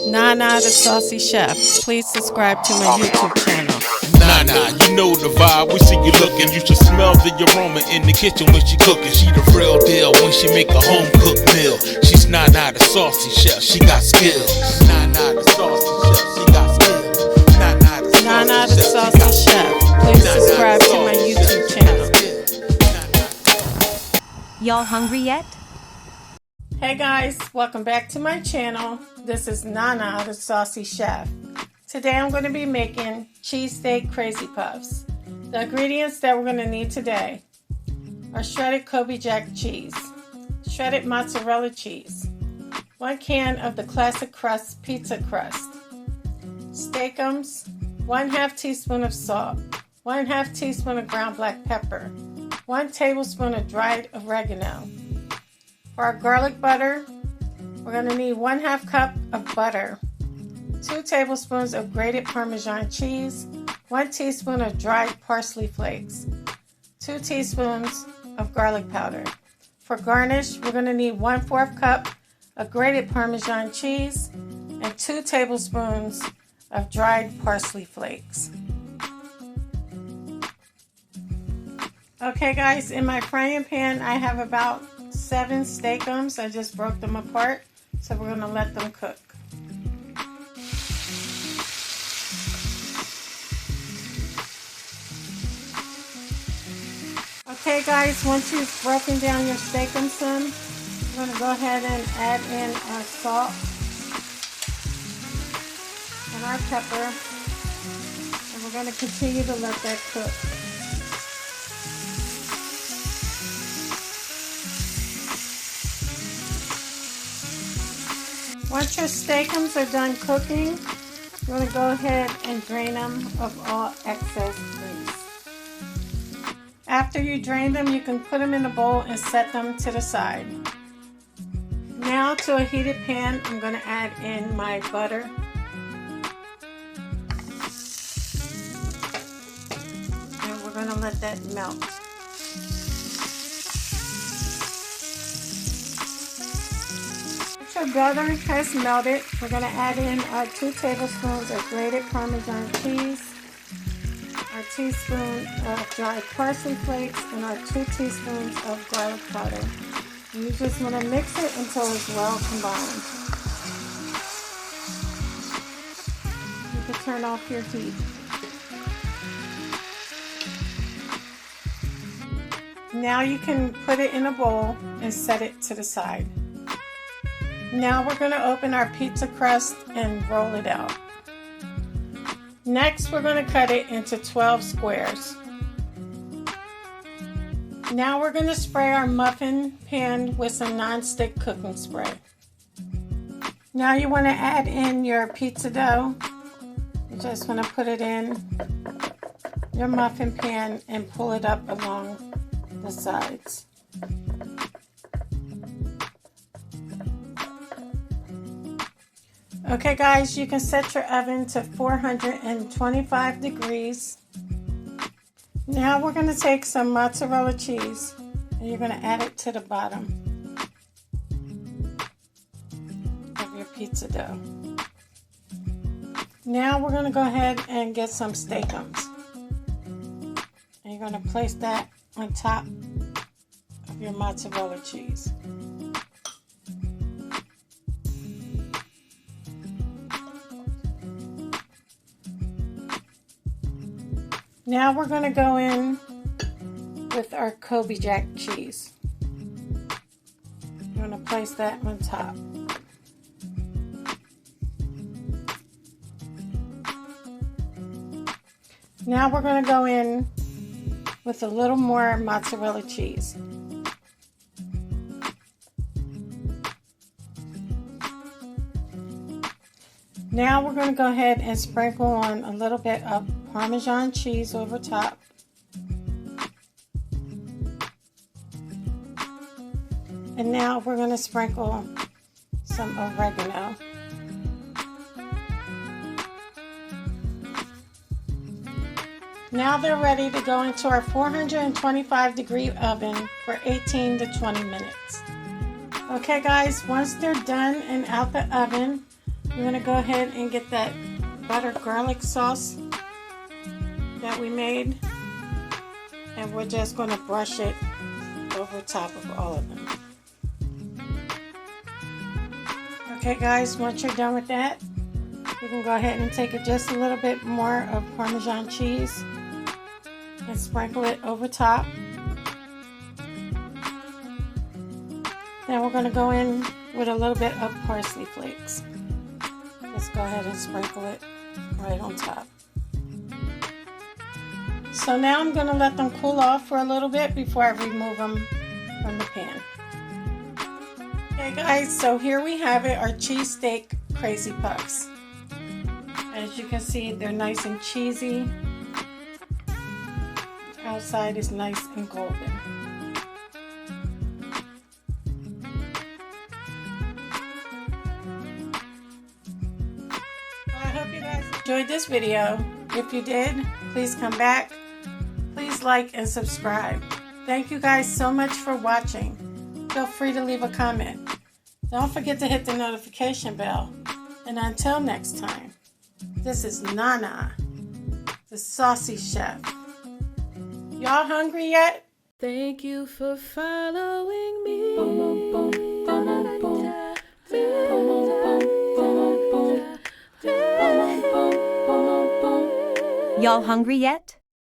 Nana the Saucy Chef. Please subscribe to my YouTube channel. Nana, you know the vibe. We see you looking. You should smell the aroma in the kitchen when she cooking. She the real deal when she make a home cooked meal. She's Nana the Saucy Chef. She got skills. Nana the Saucy Chef. She got skills. Nana the Saucy Chef. Please subscribe to my YouTube channel. Y'all hungry yet? Hey guys, welcome back to my channel. This is Nana the Saucy Chef. Today I'm going to be making cheesesteak crazy puffs. The ingredients that we're going to need today are shredded Colby Jack cheese, shredded mozzarella cheese, 1 can of the classic crust pizza crust, steakums, 1/2 teaspoon of salt, 1/2 teaspoon of ground black pepper, 1 tablespoon of dried oregano. For our garlic butter, we're going to need 1/2 cup of butter, 2 tablespoons of grated parmesan cheese, 1 teaspoon of dried parsley flakes, 2 teaspoons of garlic powder. For garnish, we're going to need 1/4 cup of grated parmesan cheese and 2 tablespoons of dried parsley flakes. Okay guys, in my frying pan I have about 7 steakums. I just broke them apart, so we're going to let them cook. Okay guys, once you've broken down your steakums some, we're going to go ahead and add in our salt and our pepper, and we're going to continue to let that cook. Once your steakums are done cooking, you're going to go ahead and drain them of all excess grease. After you drain them, you can put them in a bowl and set them to the side. Now to a heated pan, I'm going to add in my butter. And we're going to let that melt. Once your butter has melted, we're going to add in our 2 tablespoons of grated Parmesan cheese, our teaspoon of dried parsley flakes, and our 2 teaspoons of garlic powder. And you just want to mix it until it's well combined. You can turn off your heat. Now you can put it in a bowl and set it to the side. Now we're going to open our pizza crust and roll it out. Next, we're going to cut it into 12 squares. Now we're going to spray our muffin pan with some non-stick cooking spray. Now you want to add in your pizza dough. You just want to put it in your muffin pan and pull it up along the sides. Okay guys, you can set your oven to 425 degrees. Now we're going to take some mozzarella cheese and you're going to add it to the bottom of your pizza dough. Now we're going to go ahead and get some steakums. And you're going to place that on top of your mozzarella cheese. Now we're going to go in with our Colby Jack cheese. You're going to place that on top. Now we're going to go in with a little more mozzarella cheese. Now we're going to go ahead and sprinkle on a little bit of Parmesan cheese over top. And now we're going to sprinkle some oregano. Now they're ready to go into our 425 degree oven for 18 to 20 minutes. Okay guys, once they're done and out the oven, You want to go ahead and get that butter garlic sauce that we made, and we're just going to brush it over top of all of them. Okay guys, once you're done with that, you can go ahead and take just a little bit more of Parmesan cheese and sprinkle it over top. Then we're going to go in with a little bit of parsley flakes. Let's go ahead and sprinkle it right on top. So now I'm going to let them cool off for a little bit before I remove them from the pan. Okay guys, so here we have it, our cheesesteak crazy puffs. As you can see, they're nice and cheesy. Outside is nice and golden. I hope you guys enjoyed this video. If you did, please come back. Please like and subscribe. Thank you guys so much for watching. Feel free to leave a comment. Don't forget to hit the notification bell. And until next time, this is Nana, the Saucy Chef. Y'all hungry yet? Thank you for following me. Y'all hungry yet?